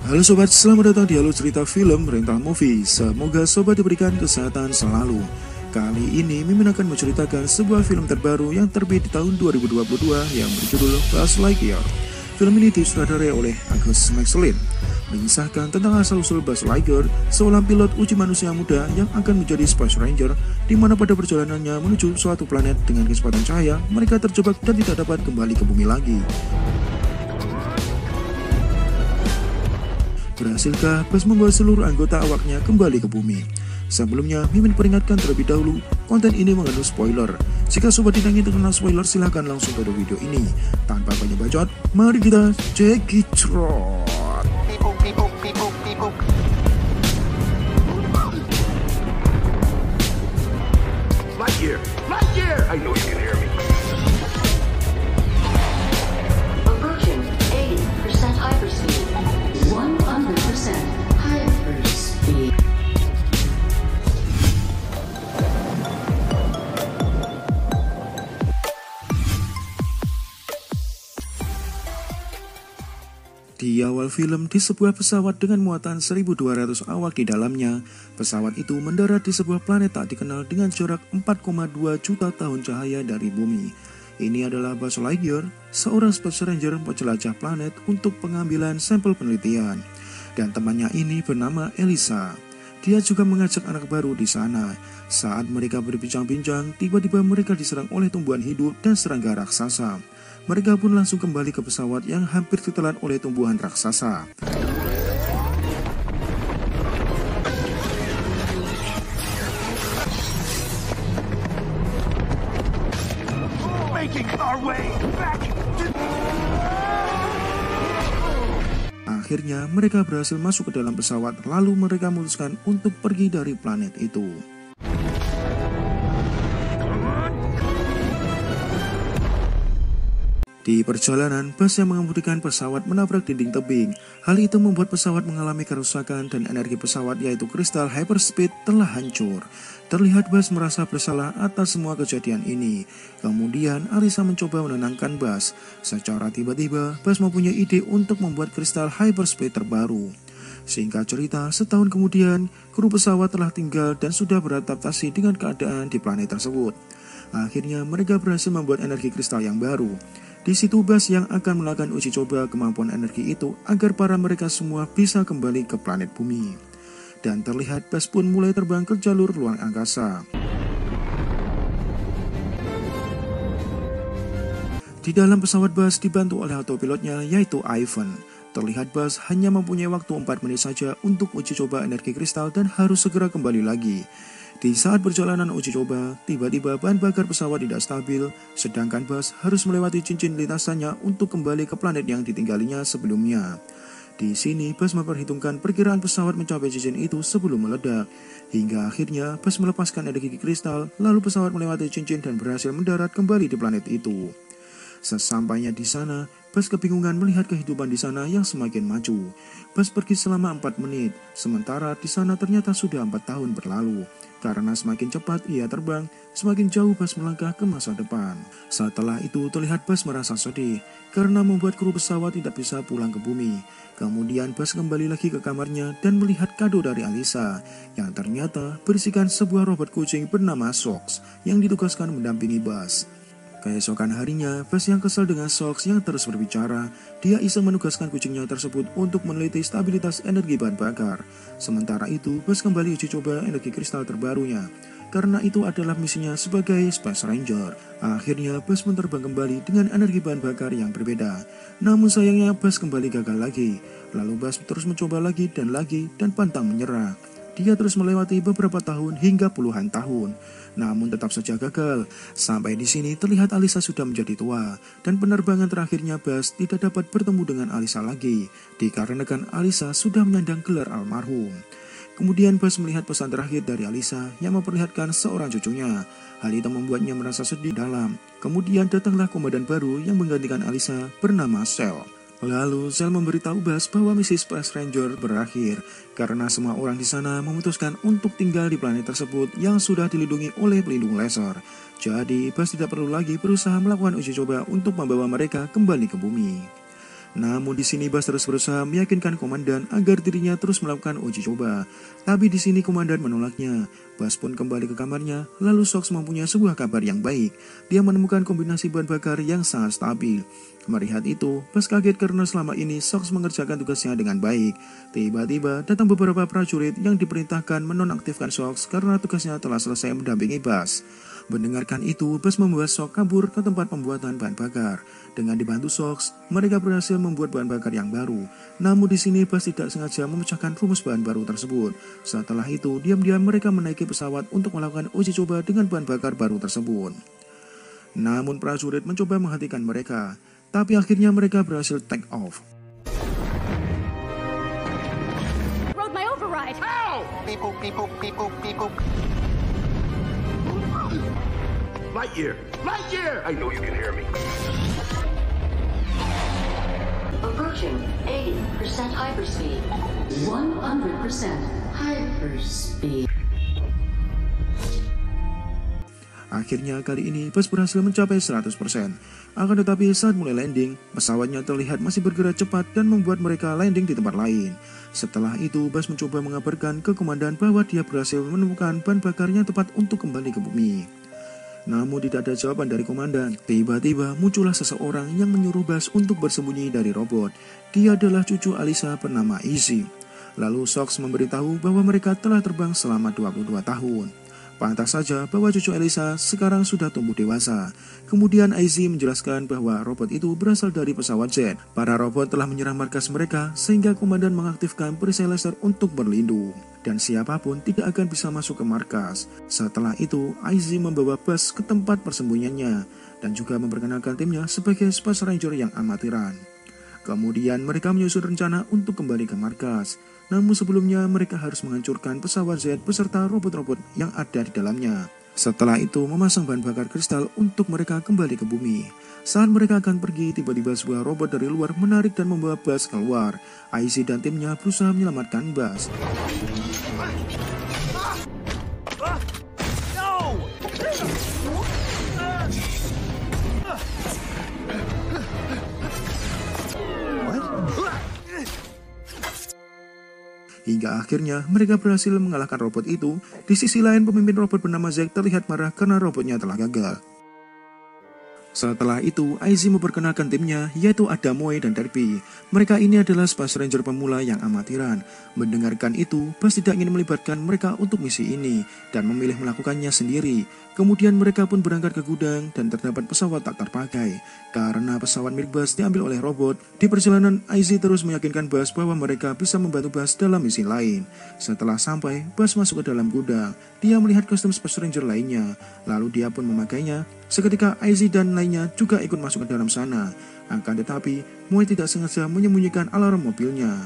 Halo sobat, selamat datang di Halo Cerita Film Rental Movie. Semoga sobat diberikan kesehatan selalu. Kali ini Mimin akan menceritakan sebuah film terbaru yang terbit di tahun 2022 yang berjudul Buzz Lightyear. Film ini disutradarai oleh Agus Maxwell, mengisahkan tentang asal-usul Buzz Lightyear, seorang pilot uji manusia muda yang akan menjadi Space Ranger, di mana pada perjalanannya menuju suatu planet dengan kecepatan cahaya, mereka terjebak dan tidak dapat kembali ke bumi lagi. Berhasilkah Buzz membawa seluruh anggota awaknya kembali ke bumi? Sebelumnya, Mimin peringatkan terlebih dahulu, konten ini mengandung spoiler. Jika sobat tidak ingin terkena spoiler, silahkan langsung tonton video ini. Tanpa banyak bacot, mari kita cekicrot. Lightyear! Lightyear! I know you can hear me. Approaching 80% hyperspeed. 100% hyperspeed. Di awal film, di sebuah pesawat dengan muatan 1.200 awak di dalamnya, pesawat itu mendarat di sebuah planet tak dikenal dengan jarak 4,2 juta tahun cahaya dari bumi. Ini adalah Buzz Lightyear, seorang Space Ranger penjelajah planet untuk pengambilan sampel penelitian. Dan temannya ini bernama Elisa. Dia juga mengajak anak baru di sana. Saat mereka berbincang-bincang, tiba-tiba mereka diserang oleh tumbuhan hidup dan serangga raksasa. Mereka pun langsung kembali ke pesawat yang hampir ditelan oleh tumbuhan raksasa. Making our way back. Akhirnya mereka berhasil masuk ke dalam pesawat, lalu mereka memutuskan untuk pergi dari planet itu. Di perjalanan, Buzz yang mengemudikan pesawat menabrak dinding tebing. Hal itu membuat pesawat mengalami kerusakan dan energi pesawat yaitu kristal hyperspeed telah hancur. Terlihat Buzz merasa bersalah atas semua kejadian ini. Kemudian Alisa mencoba menenangkan Buzz. Secara tiba-tiba, Buzz mempunyai ide untuk membuat kristal hyperspeed terbaru. Singkat cerita, setahun kemudian, kru pesawat telah tinggal dan sudah beradaptasi dengan keadaan di planet tersebut. Akhirnya mereka berhasil membuat energi kristal yang baru. Di situ Buzz yang akan melakukan uji coba kemampuan energi itu agar para mereka semua bisa kembali ke planet bumi. Dan terlihat Buzz pun mulai terbang ke jalur luar angkasa. Di dalam pesawat Buzz dibantu oleh autopilotnya yaitu Ivan. Terlihat Buzz hanya mempunyai waktu 4 menit saja untuk uji coba energi kristal dan harus segera kembali lagi. Di saat perjalanan uji coba, tiba-tiba bahan bakar pesawat tidak stabil, sedangkan Buzz harus melewati cincin lintasannya untuk kembali ke planet yang ditinggalinya sebelumnya. Di sini, Buzz memperhitungkan perkiraan pesawat mencapai cincin itu sebelum meledak. Hingga akhirnya, Buzz melepaskan energi kristal, lalu pesawat melewati cincin dan berhasil mendarat kembali di planet itu. Sesampainya di sana, Buzz kebingungan melihat kehidupan di sana yang semakin maju. Buzz pergi selama 4 menit, sementara di sana ternyata sudah 4 tahun berlalu. Karena semakin cepat ia terbang, semakin jauh Buzz melangkah ke masa depan. Setelah itu terlihat Buzz merasa sedih, karena membuat kru pesawat tidak bisa pulang ke bumi. Kemudian Buzz kembali lagi ke kamarnya dan melihat kado dari Alisa, yang ternyata berisikan sebuah robot kucing bernama Sox, yang ditugaskan mendampingi Buzz. Keesokan harinya, Buzz yang kesal dengan Sox yang terus berbicara, dia iseng menugaskan kucingnya tersebut untuk meneliti stabilitas energi bahan bakar. Sementara itu, Buzz kembali uji coba energi kristal terbarunya, karena itu adalah misinya sebagai Space Ranger. Akhirnya, Buzz pun terbang kembali dengan energi bahan bakar yang berbeda. Namun sayangnya, Buzz kembali gagal lagi. Lalu Buzz terus mencoba lagi dan pantang menyerah. Dia terus melewati beberapa tahun hingga puluhan tahun, namun tetap saja gagal. Sampai di sini terlihat Alisa sudah menjadi tua, dan penerbangan terakhirnya Buzz tidak dapat bertemu dengan Alisa lagi, dikarenakan Alisa sudah menyandang gelar almarhum. Kemudian Buzz melihat pesan terakhir dari Alisa yang memperlihatkan seorang cucunya. Hal itu membuatnya merasa sedih dalam. Kemudian datanglah komandan baru yang menggantikan Alisa bernama Cell. Lalu Cell memberitahu Buzz bahwa misi Space Ranger berakhir karena semua orang di sana memutuskan untuk tinggal di planet tersebut yang sudah dilindungi oleh pelindung laser. Jadi Buzz tidak perlu lagi berusaha melakukan uji coba untuk membawa mereka kembali ke bumi. Namun di sini Buzz terus berusaha meyakinkan komandan agar dirinya terus melakukan uji coba. Tapi di sini komandan menolaknya. Buzz pun kembali ke kamarnya, lalu Sox mempunyai sebuah kabar yang baik. Dia menemukan kombinasi bahan bakar yang sangat stabil. Melihat itu, Buzz kaget karena selama ini Sox mengerjakan tugasnya dengan baik. Tiba-tiba datang beberapa prajurit yang diperintahkan menonaktifkan Sox karena tugasnya telah selesai mendampingi Buzz. Mendengarkan itu, Buzz membawa Sox kabur ke tempat pembuatan bahan bakar. Dengan dibantu Sox, mereka berhasil membuat bahan bakar yang baru. Namun di sini Buzz tidak sengaja memecahkan rumus bahan baru tersebut. Setelah itu, diam-diam mereka menaiki pesawat untuk melakukan uji coba dengan bahan bakar baru tersebut. Namun prajurit mencoba menghentikan mereka, tapi akhirnya mereka berhasil take off. Rode my override. Ow! Beep boop, beep boop, beep boop, beep boop. Lightyear! Lightyear! I know you can hear me. Approaching 80% hyperspeed. 100% hyperspeed. Akhirnya kali ini Buzz berhasil mencapai 100%. Akan tetapi saat mulai landing, pesawatnya terlihat masih bergerak cepat dan membuat mereka landing di tempat lain. Setelah itu Buzz mencoba mengabarkan ke komandan bahwa dia berhasil menemukan bahan bakar yang tepat untuk kembali ke bumi. Namun tidak ada jawaban dari komandan. Tiba-tiba muncullah seseorang yang menyuruh Buzz untuk bersembunyi dari robot. Dia adalah cucu Alisa bernama Izzy. Lalu Sox memberitahu bahwa mereka telah terbang selama 22 tahun. Pantas saja bahwa cucu Alisa sekarang sudah tumbuh dewasa. Kemudian Izzy menjelaskan bahwa robot itu berasal dari pesawat jet. Para robot telah menyerang markas mereka sehingga komandan mengaktifkan perisai laser untuk berlindung. Dan siapapun tidak akan bisa masuk ke markas. Setelah itu, Izzy membawa Buzz ke tempat persembunyiannya dan juga memperkenalkan timnya sebagai Space Ranger yang amatiran. Kemudian mereka menyusun rencana untuk kembali ke markas. Namun sebelumnya mereka harus menghancurkan pesawat Z beserta robot-robot yang ada di dalamnya. Setelah itu memasang bahan bakar kristal untuk mereka kembali ke bumi. Saat mereka akan pergi, tiba-tiba sebuah robot dari luar menarik dan membawa Buzz keluar. Izzy dan timnya berusaha menyelamatkan Buzz. Hingga akhirnya mereka berhasil mengalahkan robot itu. Di sisi lain pemimpin robot bernama Zack terlihat marah karena robotnya telah gagal. Setelah itu, Izzy memperkenalkan timnya, yaitu ada Moe dan Derby. Mereka ini adalah Space Ranger pemula yang amatiran. Mendengarkan itu, Buzz tidak ingin melibatkan mereka untuk misi ini, dan memilih melakukannya sendiri. Kemudian mereka pun berangkat ke gudang, dan terdapat pesawat tak terpakai. Karena pesawat milik Buzz diambil oleh robot, di perjalanan Izzy terus meyakinkan Buzz bahwa mereka bisa membantu Buzz dalam misi lain. Setelah sampai, Buzz masuk ke dalam gudang. Dia melihat kostum Space Ranger lainnya, lalu dia pun memakainya. Seketika Izzy dan lainnya juga ikut masuk ke dalam sana. Akan tetapi, Moe tidak sengaja menyembunyikan alarm mobilnya.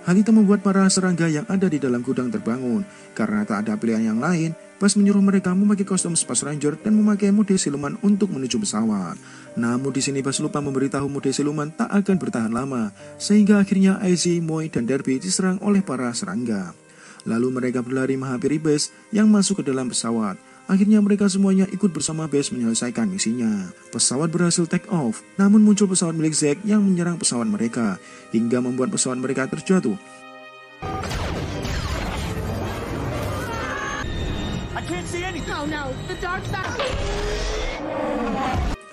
Hal itu membuat para serangga yang ada di dalam gudang terbangun. Karena tak ada pilihan yang lain, Buzz menyuruh mereka memakai kostum Space Ranger dan memakai mode siluman untuk menuju pesawat. Namun di sini Buzz lupa memberitahu mode siluman tak akan bertahan lama, sehingga akhirnya Izzy, Moe, dan Derby diserang oleh para serangga. Lalu mereka berlari menghampiri Buzz yang masuk ke dalam pesawat. Akhirnya mereka semuanya ikut bersama Buzz menyelesaikan misinya. Pesawat berhasil take off, namun muncul pesawat milik Zack yang menyerang pesawat mereka, hingga membuat pesawat mereka terjatuh. I can't see anything. Oh no, the dark side.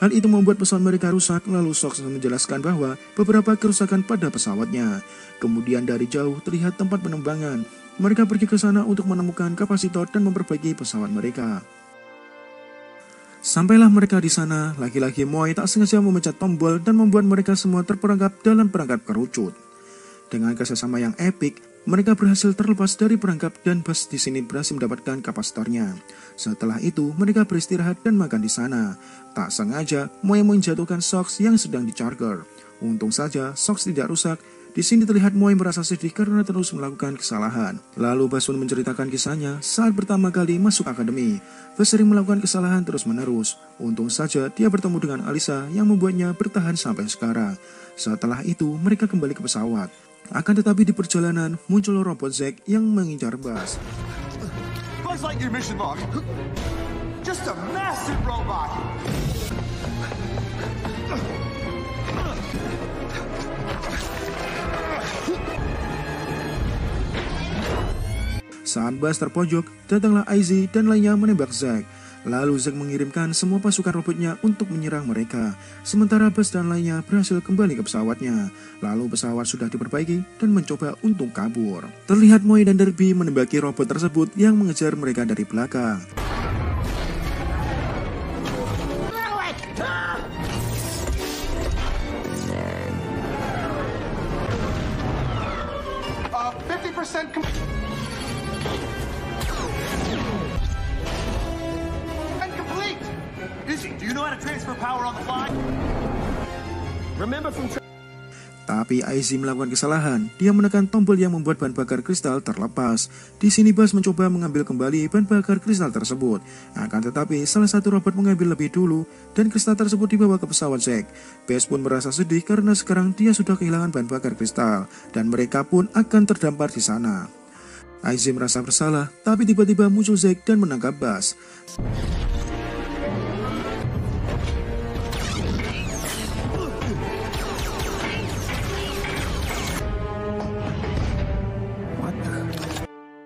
Hal itu membuat pesawat mereka rusak, lalu Sox menjelaskan bahwa beberapa kerusakan pada pesawatnya. Kemudian dari jauh terlihat tempat penerbangan. Mereka pergi ke sana untuk menemukan kapasitor dan memperbaiki pesawat mereka. Sampailah mereka di sana, laki-laki Moe tak sengaja memencet tombol dan membuat mereka semua terperangkap dalam perangkap kerucut. Dengan kerjasama yang epik, mereka berhasil terlepas dari perangkap dan Buzz di sini berhasil mendapatkan kapasitornya. Setelah itu, mereka beristirahat dan makan di sana. Tak sengaja, Moe menjatuhkan Sox yang sedang di-charger. Untung saja, Sox tidak rusak. Di sini terlihat Moe merasa sedih karena terus melakukan kesalahan. Lalu Buzz pun menceritakan kisahnya saat pertama kali masuk akademi. Buzz sering melakukan kesalahan terus-menerus. Untung saja dia bertemu dengan Alisa yang membuatnya bertahan sampai sekarang. Setelah itu mereka kembali ke pesawat. Akan tetapi di perjalanan muncul robot Zack yang mengincar Buzz. Buzz Lightyear mission log. Just a massive robot. Saat Buzz terpojok, datanglah Izzy dan lainnya menembak Zack. Lalu Zack mengirimkan semua pasukan robotnya untuk menyerang mereka. Sementara Buzz dan lainnya berhasil kembali ke pesawatnya. Lalu pesawat sudah diperbaiki dan mencoba untuk kabur. Terlihat Moe dan Derby menembaki robot tersebut yang mengejar mereka dari belakang. 50% complete! Izzy, do you know how to transfer power on the fly? Remember from Tapi Izzy melakukan kesalahan. Dia menekan tombol yang membuat bahan bakar kristal terlepas. Di sini Buzz mencoba mengambil kembali bahan bakar kristal tersebut. Akan tetapi salah satu robot mengambil lebih dulu dan kristal tersebut dibawa ke pesawat Zack. Buzz pun merasa sedih karena sekarang dia sudah kehilangan bahan bakar kristal dan mereka pun akan terdampar di sana. Izzy merasa bersalah, tapi tiba-tiba muncul Zack dan menangkap Buzz.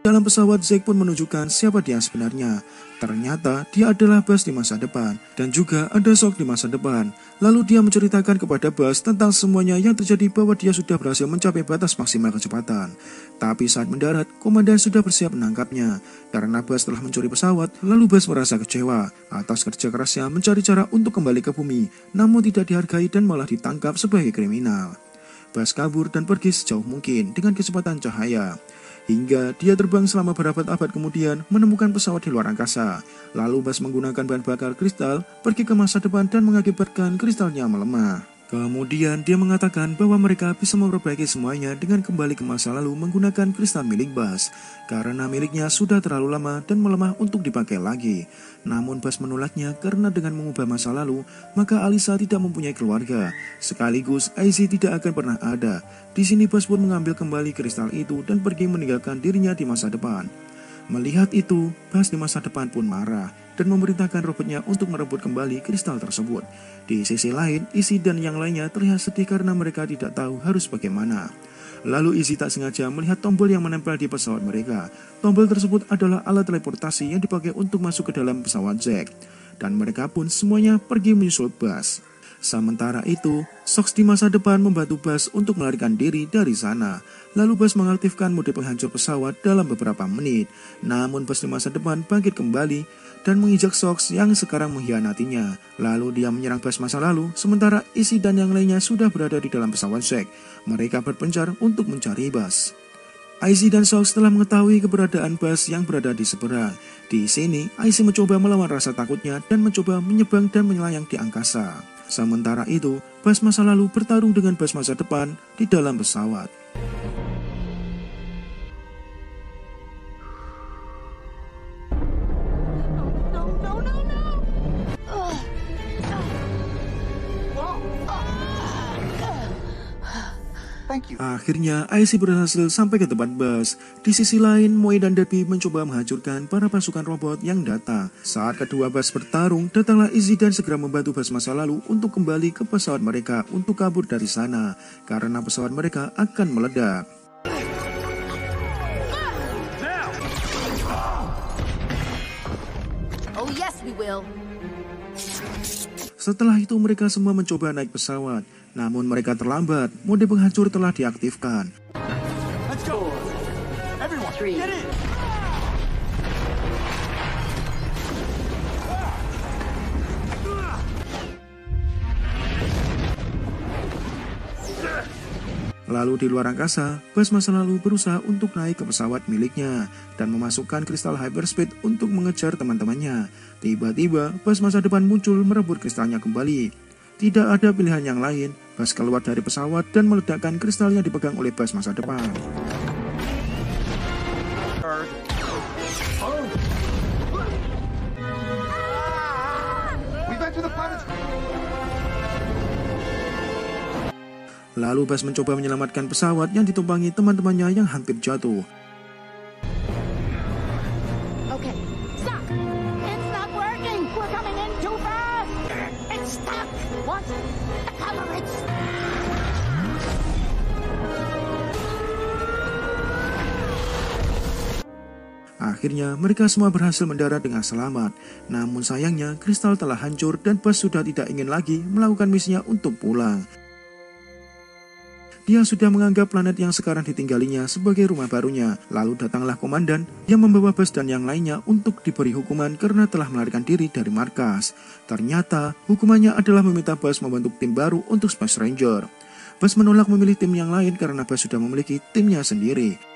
Dalam pesawat, Zack pun menunjukkan siapa dia sebenarnya. Ternyata dia adalah Buzz di masa depan, dan juga ada Shock di masa depan. Lalu dia menceritakan kepada Buzz tentang semuanya yang terjadi bahwa dia sudah berhasil mencapai batas maksimal kecepatan. Tapi saat mendarat, komandan sudah bersiap menangkapnya. Karena Buzz telah mencuri pesawat, lalu Buzz merasa kecewa atas kerja kerasnya mencari cara untuk kembali ke bumi, namun tidak dihargai dan malah ditangkap sebagai kriminal. Buzz kabur dan pergi sejauh mungkin dengan kecepatan cahaya. Hingga dia terbang selama berabad-abad kemudian menemukan pesawat di luar angkasa. Lalu Buzz menggunakan bahan bakar kristal pergi ke masa depan dan mengakibatkan kristalnya melemah. Kemudian dia mengatakan bahwa mereka bisa memperbaiki semuanya dengan kembali ke masa lalu menggunakan kristal milik Buzz. Karena miliknya sudah terlalu lama dan melemah untuk dipakai lagi. Namun Buzz menolaknya karena dengan mengubah masa lalu, maka Alisa tidak mempunyai keluarga. Sekaligus Izzy tidak akan pernah ada. Di sini Buzz pun mengambil kembali kristal itu dan pergi meninggalkan dirinya di masa depan. Melihat itu, Buzz di masa depan pun marah dan memerintahkan robotnya untuk merebut kembali kristal tersebut. Di sisi lain, Izzy dan yang lainnya terlihat sedih karena mereka tidak tahu harus bagaimana. Lalu Izzy tak sengaja melihat tombol yang menempel di pesawat mereka. Tombol tersebut adalah alat teleportasi yang dipakai untuk masuk ke dalam pesawat Zack. Dan mereka pun semuanya pergi menyusul Buzz. Sementara itu, Shock di masa depan membantu Buzz untuk melarikan diri dari sana. Lalu Buzz mengaktifkan mode penghancur pesawat dalam beberapa menit. Namun Buzz di masa depan bangkit kembali dan menginjak Shock yang sekarang mengkhianatinya. Lalu dia menyerang Buzz masa lalu, sementara Izzy dan yang lainnya sudah berada di dalam pesawat Zack. Mereka berpencar untuk mencari Buzz. Izzy dan Shock setelah mengetahui keberadaan Buzz yang berada di seberang. Di sini, Izzy mencoba melawan rasa takutnya dan mencoba menyebang dan menyelayang di angkasa. Sementara itu, Buzz masa lalu bertarung dengan Buzz masa depan di dalam pesawat. Akhirnya, Izzy berhasil sampai ke tempat Buzz. Di sisi lain, Moe dan Derby mencoba menghancurkan para pasukan robot yang datang. Saat kedua Buzz bertarung, datanglah Izzy dan segera membantu Buzz masa lalu untuk kembali ke pesawat mereka untuk kabur dari sana, karena pesawat mereka akan meledak. Oh yes, we will. Setelah itu mereka semua mencoba naik pesawat. Namun mereka terlambat, mode penghancur telah diaktifkan. Let's go! Everyone, get in! Lalu di luar angkasa, Buzz masa lalu berusaha untuk naik ke pesawat miliknya dan memasukkan kristal hyperspeed untuk mengejar teman-temannya. Tiba-tiba, Buzz masa depan muncul merebut kristalnya kembali. Tidak ada pilihan yang lain, Buzz keluar dari pesawat dan meledakkan kristal yang dipegang oleh Buzz masa depan. Lalu Buzz mencoba menyelamatkan pesawat yang ditumpangi teman-temannya yang hampir jatuh. Okay, stop! It's not working! We're coming in too fast! It's stuck! What? Accelerates! Akhirnya mereka semua berhasil mendarat dengan selamat. Namun sayangnya kristal telah hancur dan Buzz sudah tidak ingin lagi melakukan misinya untuk pulang. Dia sudah menganggap planet yang sekarang ditinggalinya sebagai rumah barunya. Lalu datanglah komandan yang membawa Buzz dan yang lainnya untuk diberi hukuman karena telah melarikan diri dari markas. Ternyata hukumannya adalah meminta Buzz membentuk tim baru untuk Space Ranger. Buzz menolak memilih tim yang lain karena Buzz sudah memiliki timnya sendiri.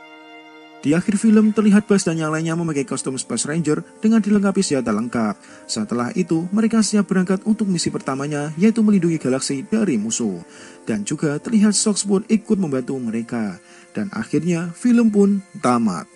Di akhir film terlihat Buzz dan yang lainnya memakai kostum Space Ranger dengan dilengkapi senjata lengkap. Setelah itu mereka siap berangkat untuk misi pertamanya, yaitu melindungi galaksi dari musuh. Dan juga terlihat Sox pun ikut membantu mereka. Dan akhirnya film pun tamat.